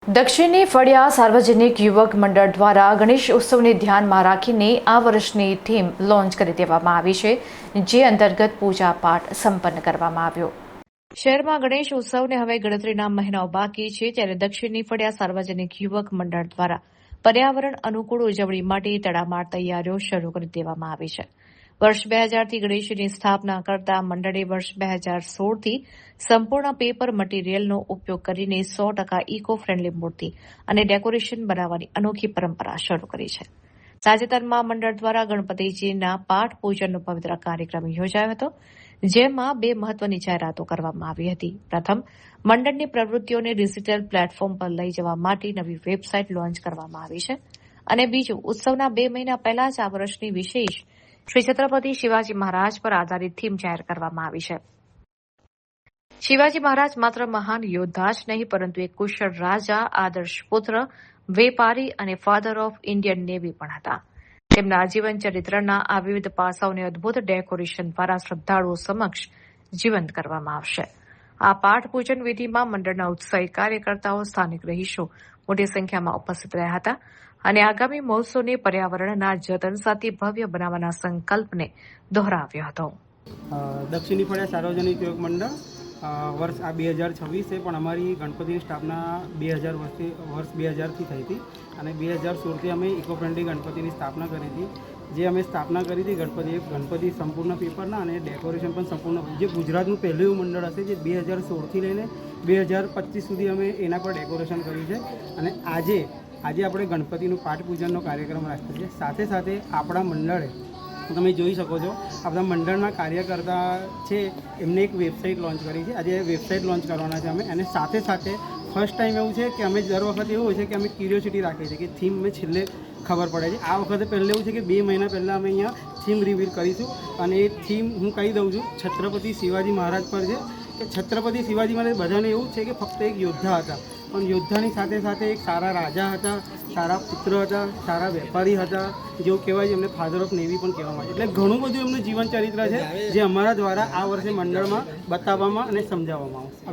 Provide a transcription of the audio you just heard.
દક્ષિણની ફળિયા સાર્વજનિક યુવક મંડળ દ્વારા ગણેશ ઉત્સવને ધ્યાનમાં રાખીને આ વર્ષની થીમ લોન્ચ કરી દેવામાં આવી છે, જે અંતર્ગત પૂજા પાઠ સંપન્ન કરવામાં આવ્યો। શહેરમાં ગણેશ ઉત્સવને હવે ગણતરીના મહિનાઓ બાકી છે, ત્યારે દક્ષિણની ફળિયા સાર્વજનિક યુવક મંડળ દ્વારા પર્યાવરણ અનુકૂળ ઉજવણી માટે તડામાર તૈયારીઓ શરૂ કરી દેવામાં આવી છે। વર્ષ 2000થી ગણેશની સ્થાપના કરતા મંડળે વર્ષ 2016થી સંપૂર્ણ પેપર મટીરીયલનો ઉપયોગ કરીને 100% ઇકો ફ્રેન્ડલી મૂર્તિ અને ડેકોરેશન બનાવવાની અનોખી પરંપરા શરૂ કરી છે। તાજેતરમાં મંડળ દ્વારા ગણપતિજીના પાઠ પૂજનનો પવિત્ર કાર્યક્રમ યોજાયો હતો, જેમાં બે મહત્વની જાહેરાતો કરવામાં આવી હતી। પ્રથમ, મંડળની પ્રવૃત્તિઓને ડિજિટલ પ્લેટફોર્મ પર લઈ જવા માટે નવી વેબસાઇટ લોન્ચ કરવામાં આવી છે, અને બીજું, ઉત્સવના 2 મહિના પહેલા જ આ વર્ષની વિશેષ શ્રી છત્રપતિ શિવાજી મહારાજ પર આધારિત થીમ જાહેર કરવામાં આવી છે। શિવાજી મહારાજ માત્ર મહાન યોદ્ધા જ નહીં, પરંતુ એક કુશળ રાજા, આદર્શ પુત્ર, વેપારી અને ફાધર ઓફ ઇન્ડિયન નેવી પણ હતા। તેમના જીવન ચરિત્રના આ વિવિધ પાસાઓને અદભુત ડેકોરેશન દ્વારા શ્રદ્ધાળુઓ સમક્ષ જીવંત કરવામાં આવશે। આ પાઠ પૂજન વિધિમાં મંડળના ઉત્સાહી કાર્યકર્તાઓ, સ્થાનિક રહીશો મોટી સંખ્યામાં ઉપસ્થિત રહ્યા હતા અને આગામી મહોત્સવને પર્યાવરણના જતન સાથે ભવ્ય બનાવવાના સંકલ્પને દોહરાવ્યો હતો। દક્ષિણની ફળિયા સાર્વજનિક યુવક મંડળ વર્ષ આ 2026 છે, પણ અમારી ગણપતિની સ્થાપના વર્ષ 2000થી થઈ હતી અને 2016થી અમે ઇકો ફ્રેન્ડલી ગણપતિની સ્થાપના કરી હતી। જે અમે સ્થાપના કરી હતી ગણપતિ સંપૂર્ણ પેપરના અને ડેકોરેશન પણ સંપૂર્ણ, જે ગુજરાતનું પહેલું એવું મંડળ હશે જે 2016થી લઈને 2025 સુધી અમે એના પર ડેકોરેશન કર્યું છે। અને આજે આપણે ગણપતિનું પાઠ પૂજનનો કાર્યક્રમ રાખ્યો છે। સાથે સાથે આપણા મંડળે, તમે જોઈ શકો છો, આપણા મંડળના કાર્યકર્તા છે એમને એક વેબસાઇટ લોન્ચ કરી છે। આજે વેબસાઇટ લોન્ચ કરવાના છે અમે, અને સાથે સાથે ફર્સ્ટ ટાઈમ એવું છે કે અમે દર વખતે એવું હોય છે કે અમે ક્યુરિયોસિટી રાખીએ છીએ કે થીમ અમે છેલ્લે ખબર પડે છે। આ વખતે પહેલાં એવું છે કે 2 મહિના પહેલાં અમે અહીંયા થીમ રિવીલ કરીશું, અને એ થીમ હું કહી દઉં છું, છત્રપતિ શિવાજી મહારાજ પર છે। કે છત્રપતિ શિવાજી મહારાજ બધાને એવું છે કે ફક્ત એક યોદ્ધા હતા, પણ યોદ્ધાની સાથે સાથે એક સારા રાજા હતા, સારા પુત્ર હતા, સારા વેપારી હતા, જેવું કહેવાય છે એમને ફાધર ઓફ નેવી પણ કહેવામાં આવે છે। એટલે ઘણું બધું એમનું જીવન ચરિત્ર છે, જે અમારા દ્વારા આ વર્ષે મંડળમાં બતાવવામાં અને સમજાવવામાં આવશે।